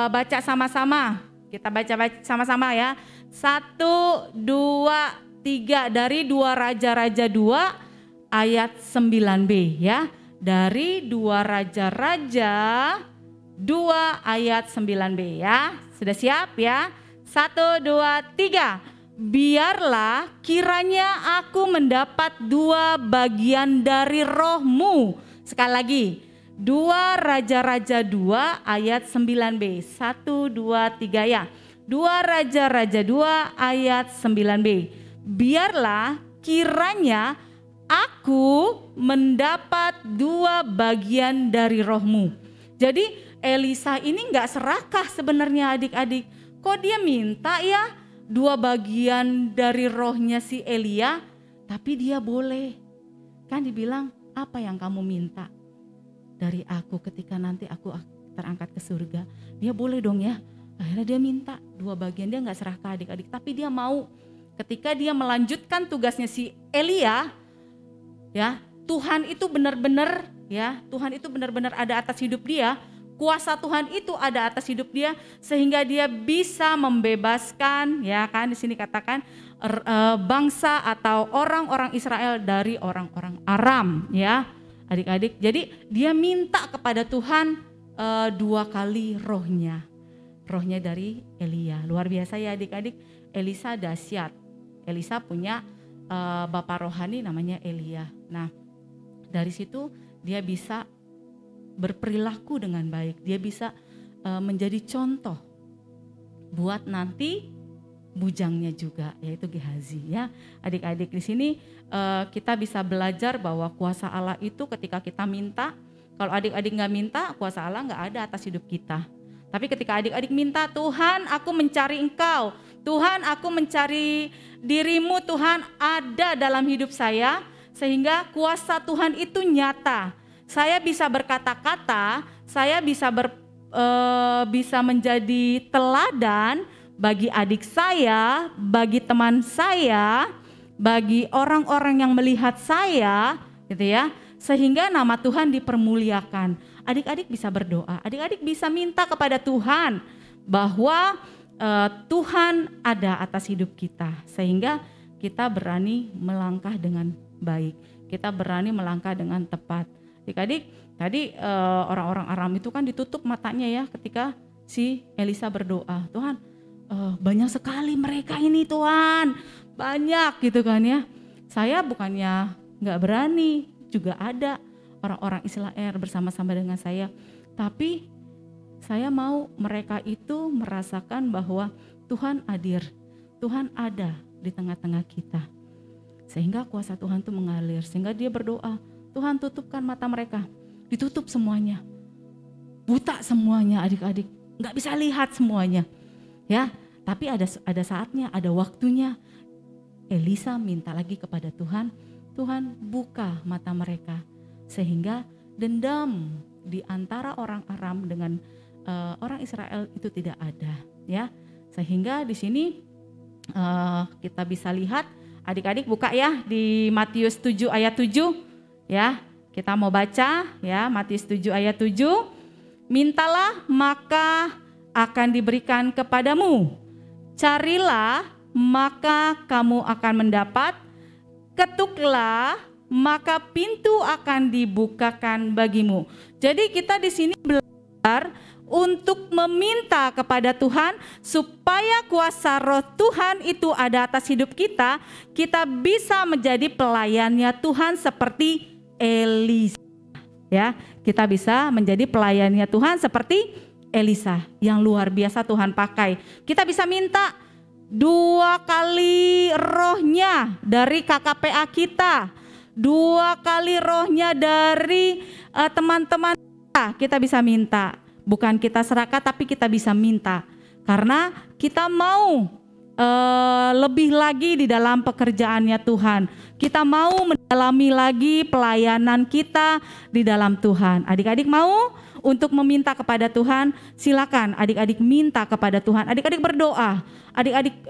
baca sama-sama, kita baca sama-sama ya, 1, 2, 3 dari 2 Raja-Raja 2 ayat 9b ya. Dari 2 Raja-Raja 2 ayat 9b ya. Sudah siap ya? 1, 2, 3. Biarlah kiranya aku mendapat 2 bagian dari rohmu. Sekali lagi, 2 Raja-Raja 2 ayat 9b. 1, 2, 3 ya. 2 Raja-Raja 2 ayat 9b. Biarlah kiranya aku mendapat 2 bagian dari rohmu. Jadi Elisa ini gak serakah sebenarnya adik-adik. Kok dia minta ya 2 bagian dari rohnya si Elia, tapi dia boleh. Kan dibilang, apa yang kamu minta dari aku ketika nanti aku terangkat ke surga? Dia boleh dong ya. Akhirnya dia minta 2 bagian, dia gak serakah adik-adik. Tapi dia mau, ketika dia melanjutkan tugasnya si Elia, ya, Tuhan itu benar-benar ya, Tuhan itu benar-benar ada atas hidup dia. Kuasa Tuhan itu ada atas hidup dia sehingga dia bisa membebaskan ya kan, di sini katakan bangsa atau orang-orang Israel dari orang-orang Aram ya, adik-adik. Jadi dia minta kepada Tuhan 2 kali rohnya. rohnya dari Elia. Luar biasa ya adik-adik, Elisa dahsyat. Elisa punya bapak rohani namanya Elia. Nah, dari situ dia bisa berperilaku dengan baik. Dia bisa menjadi contoh buat nanti bujangnya juga, yaitu Gehazi ya. Adik-adik di sini kita bisa belajar bahwa kuasa Allah itu ketika kita minta. Kalau adik-adik nggak minta, kuasa Allah nggak ada atas hidup kita. Tapi ketika adik-adik minta, Tuhan aku mencari Engkau, Tuhan aku mencari dirimu, Tuhan ada dalam hidup saya, sehingga kuasa Tuhan itu nyata. Saya bisa berkata-kata, saya bisa menjadi teladan bagi adik saya, bagi teman saya, bagi orang-orang yang melihat saya, gitu ya. Sehingga nama Tuhan dipermuliakan. Adik-adik bisa berdoa, adik-adik bisa minta kepada Tuhan bahwa Tuhan ada atas hidup kita, sehingga kita berani melangkah dengan baik, kita berani melangkah dengan tepat. Adik-adik, tadi orang-orang Aram itu kan ditutup matanya ya ketika si Elisa berdoa, Tuhan banyak sekali mereka ini Tuhan, banyak gitu kan ya. Saya bukannya nggak berani, juga ada orang-orang Israel bersama-sama dengan saya, tapi saya mau mereka itu merasakan bahwa Tuhan hadir, Tuhan ada di tengah-tengah kita, sehingga kuasa Tuhan itu mengalir, sehingga dia berdoa, Tuhan tutupkan mata mereka, ditutup semuanya, buta semuanya adik-adik, nggak bisa lihat semuanya, ya. Tapi ada saatnya, ada waktunya. Elisa minta lagi kepada Tuhan, Tuhan buka mata mereka, sehingga dendam di antara orang Aram dengan orang Israel itu tidak ada, ya. Sehingga di sini kita bisa lihat, adik-adik buka ya di Matius 7 ayat 7, ya. Kita mau baca ya, Matius 7 ayat 7. Mintalah maka akan diberikan kepadamu. Carilah maka kamu akan mendapat. Ketuklah maka pintu akan dibukakan bagimu. Jadi kita di sini belajar untuk meminta kepada Tuhan supaya kuasa roh Tuhan itu ada atas hidup kita. Kita bisa menjadi pelayannya Tuhan seperti Elisa. Ya, kita bisa menjadi pelayannya Tuhan seperti Elisa yang luar biasa Tuhan pakai. Kita bisa minta 2 kali rohnya dari KKPA kita, 2 kali rohnya dari teman-teman kita bisa minta. Bukan kita serahkan, tapi kita bisa minta. Karena kita mau lebih lagi di dalam pekerjaannya Tuhan. Kita mau mendalami lagi pelayanan kita di dalam Tuhan. Adik-adik mau untuk meminta kepada Tuhan, silakan adik-adik minta kepada Tuhan. Adik-adik berdoa, adik-adik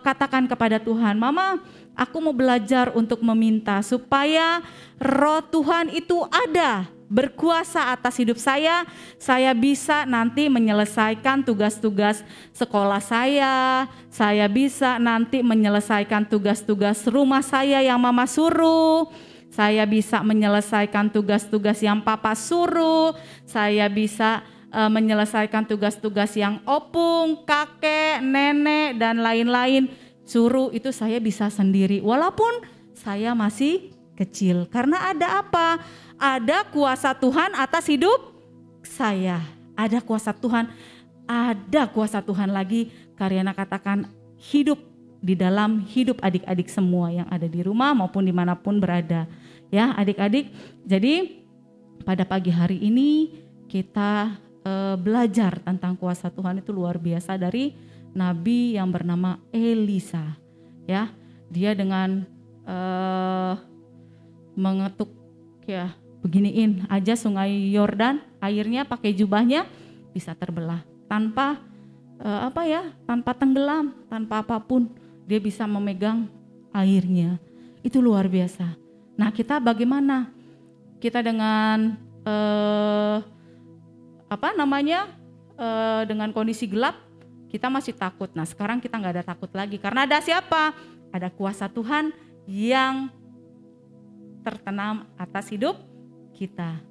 katakan kepada Tuhan, Mama, aku mau belajar untuk meminta supaya roh Tuhan itu ada, berkuasa atas hidup saya bisa nanti menyelesaikan tugas-tugas sekolah saya bisa nanti menyelesaikan tugas-tugas rumah saya yang Mama suruh, saya bisa menyelesaikan tugas-tugas yang Papa suruh, saya bisa menyelesaikan tugas-tugas yang opung, kakek, nenek, dan lain-lain suruh, itu saya bisa sendiri. Walaupun saya masih kecil. Karena ada apa? Ada kuasa Tuhan atas hidup saya. Ada kuasa Tuhan, ada kuasa Tuhan lagi. Karyana katakan hidup di dalam hidup adik-adik semua yang ada di rumah maupun dimanapun berada. Ya adik-adik, jadi pada pagi hari ini kita belajar tentang kuasa Tuhan itu luar biasa dari Nabi yang bernama Elisa. Ya, dia dengan mengetuk ya beginiin aja sungai Yordan, airnya pakai jubahnya bisa terbelah tanpa tanpa tenggelam, tanpa apapun dia bisa memegang airnya. Itu luar biasa. Nah kita bagaimana? Kita dengan dengan kondisi gelap kita masih takut. Nah sekarang kita nggak ada takut lagi karena ada siapa? Ada kuasa Tuhan yang tertanam atas hidup kita.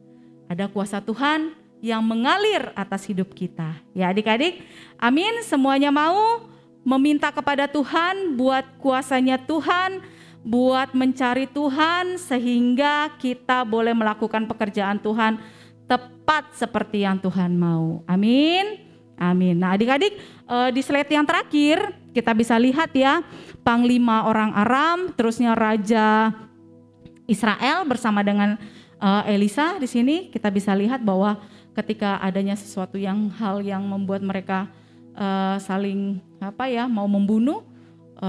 Ada kuasa Tuhan yang mengalir atas hidup kita. Ya adik-adik, amin. Semuanya mau meminta kepada Tuhan buat kuasanya Tuhan, buat mencari Tuhan sehingga kita boleh melakukan pekerjaan Tuhan tepat seperti yang Tuhan mau. Amin. Amin. Nah adik-adik, di slide yang terakhir kita bisa lihat ya, panglima orang Aram, terusnya Raja Israel bersama dengan Elisa. Di sini kita bisa lihat bahwa ketika adanya sesuatu hal yang membuat mereka saling mau membunuh,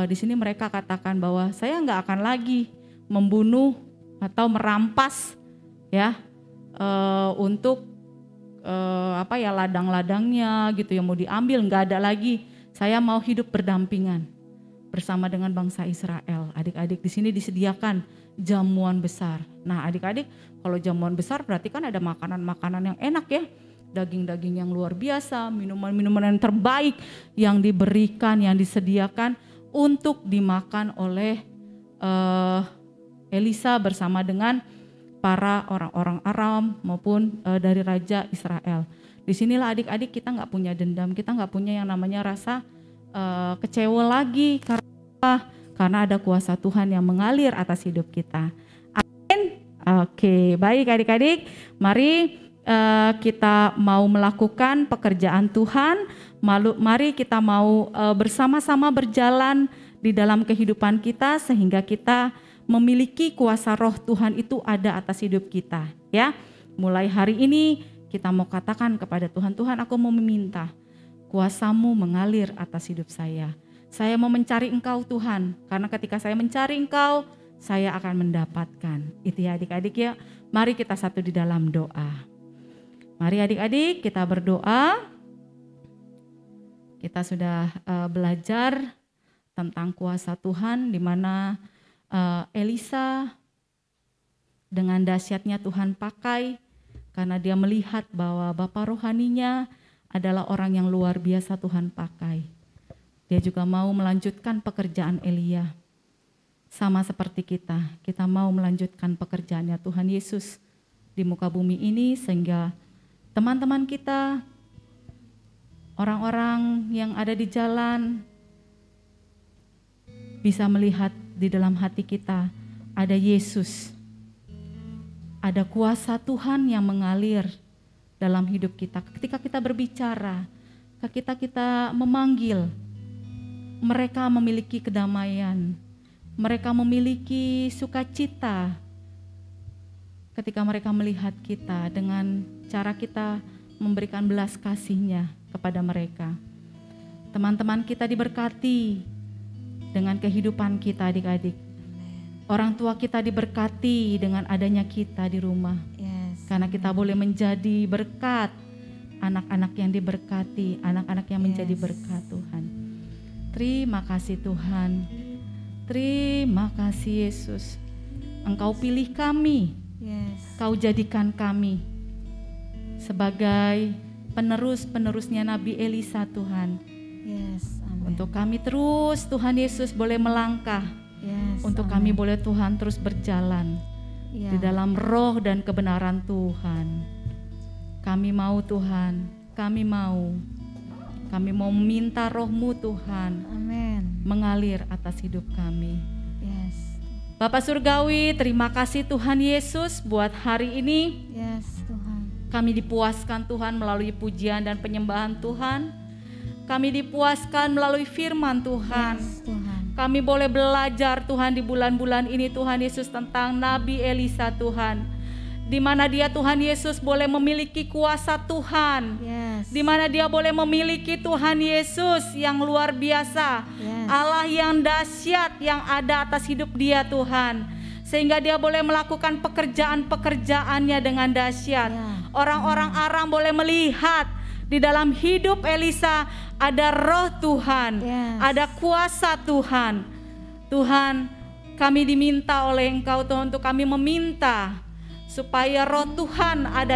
di sini mereka katakan bahwa saya nggak akan lagi membunuh atau merampas ya untuk ladang-ladangnya gitu yang mau diambil, nggak ada lagi. Saya mau hidup berdampingan bersama dengan bangsa Israel. Adik-adik, di sini disediakan jamuan besar. Nah adik-adik, kalau jamuan besar berarti kan ada makanan-makanan yang enak ya. Daging-daging yang luar biasa, minuman-minuman yang terbaik yang diberikan, yang disediakan untuk dimakan oleh Elisa bersama dengan para orang-orang Aram maupun dari Raja Israel. Disinilah adik-adik kita nggak punya dendam, kita nggak punya yang namanya rasa kecewa lagi karena ada kuasa Tuhan yang mengalir atas hidup kita. Amin. Oke, baik adik-adik, mari kita mau melakukan pekerjaan Tuhan. Mari kita mau bersama-sama berjalan di dalam kehidupan kita sehingga kita memiliki kuasa roh Tuhan itu ada atas hidup kita ya. Mulai hari ini kita mau katakan kepada Tuhan, Tuhan aku mau meminta kuasa-Mu mengalir atas hidup saya. Saya mau mencari Engkau Tuhan, karena ketika saya mencari Engkau, saya akan mendapatkan. Itu ya adik-adik ya. Mari kita satu di dalam doa. Mari adik-adik kita berdoa. Kita sudah belajar tentang kuasa Tuhan di mana Elisa dengan dahsyatnya Tuhan pakai karena dia melihat bahwa Bapa rohaninya adalah orang yang luar biasa Tuhan pakai. Dia juga mau melanjutkan pekerjaan Elia. Sama seperti kita mau melanjutkan pekerjaannya Tuhan Yesus di muka bumi ini sehingga teman-teman kita, orang-orang yang ada di jalan bisa melihat di dalam hati kita ada Yesus, ada kuasa Tuhan yang mengalir dalam hidup kita. Ketika kita berbicara, ketika kita memanggil, mereka memiliki kedamaian, mereka memiliki sukacita ketika mereka melihat kita dengan cara kita memberikan belas kasih-Nya kepada mereka. Teman-teman kita diberkati dengan kehidupan kita adik-adik. Orang tua kita diberkati dengan adanya kita di rumah. Karena kita boleh menjadi berkat, anak-anak yang diberkati, anak-anak yang menjadi berkat Tuhan. Terima kasih Tuhan. Terima kasih Yesus. Engkau pilih kami. Kau jadikan kami sebagai penerus-penerusnya Nabi Elisa Tuhan. Untuk kami terus Tuhan Yesus boleh melangkah. Untuk kami boleh Tuhan terus berjalan di dalam roh dan kebenaran Tuhan. Kami mau Tuhan, kami mau meminta roh-Mu Tuhan mengalir atas hidup kami. Bapak Surgawi, terima kasih Tuhan Yesus buat hari ini. Tuhan. Kami dipuaskan Tuhan melalui pujian dan penyembahan Tuhan. Kami dipuaskan melalui firman Tuhan. Tuhan. Kami boleh belajar Tuhan di bulan-bulan ini Tuhan Yesus tentang Nabi Elisa Tuhan. Di mana dia Tuhan Yesus boleh memiliki kuasa Tuhan. Di mana dia boleh memiliki Tuhan Yesus yang luar biasa. Allah yang dahsyat yang ada atas hidup dia Tuhan. Sehingga dia boleh melakukan pekerjaan-pekerjaannya dengan dahsyat. Orang-orang Aram boleh melihat di dalam hidup Elisa ada roh Tuhan, ada kuasa Tuhan. Tuhan, kami diminta oleh Engkau Tuhan untuk kami meminta supaya roh Tuhan ada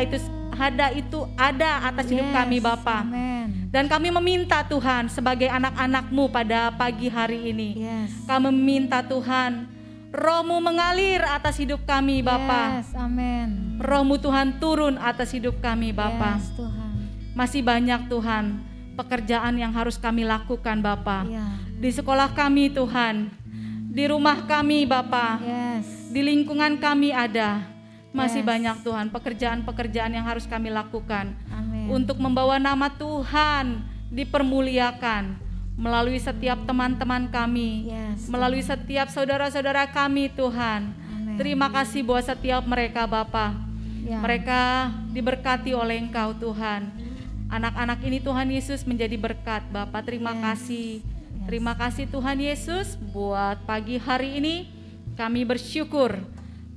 atas hidup kami Bapa. Dan kami meminta Tuhan sebagai anak-anak-Mu pada pagi hari ini. Kami meminta Tuhan Roh-Mu mengalir atas hidup kami Bapa. Yes, amin. Roh-Mu Tuhan turun atas hidup kami Bapa. Yes, Tuhan. Masih banyak Tuhan pekerjaan yang harus kami lakukan Bapa. Ya. Di sekolah kami Tuhan, di rumah kami Bapa, Yes. di lingkungan kami ada. Masih Yes. banyak Tuhan pekerjaan-pekerjaan yang harus kami lakukan Amin. untuk membawa nama Tuhan dipermuliakan melalui setiap teman-teman kami, Yes, melalui setiap saudara-saudara kami Tuhan. Amin. Terima kasih buat setiap mereka Bapa. Ya. Mereka diberkati oleh Engkau Tuhan. Anak-anak ini Tuhan Yesus menjadi berkat Bapa. Terima kasih. Terima kasih Tuhan Yesus buat pagi hari ini. Kami bersyukur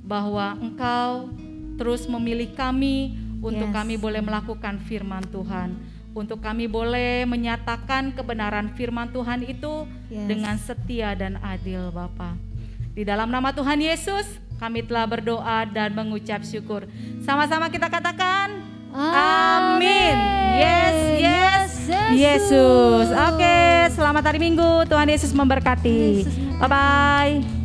bahwa Engkau terus memilih kami untuk Yes. kami boleh melakukan firman Tuhan. Untuk kami boleh menyatakan kebenaran firman Tuhan itu Yes. dengan setia dan adil Bapa. Di dalam nama Tuhan Yesus kami telah berdoa dan mengucap syukur. Sama-sama kita katakan amin. Yes, yes, Yesus. Oke, selamat hari Minggu. Tuhan Yesus memberkati. Yesus memberkati. Bye-bye.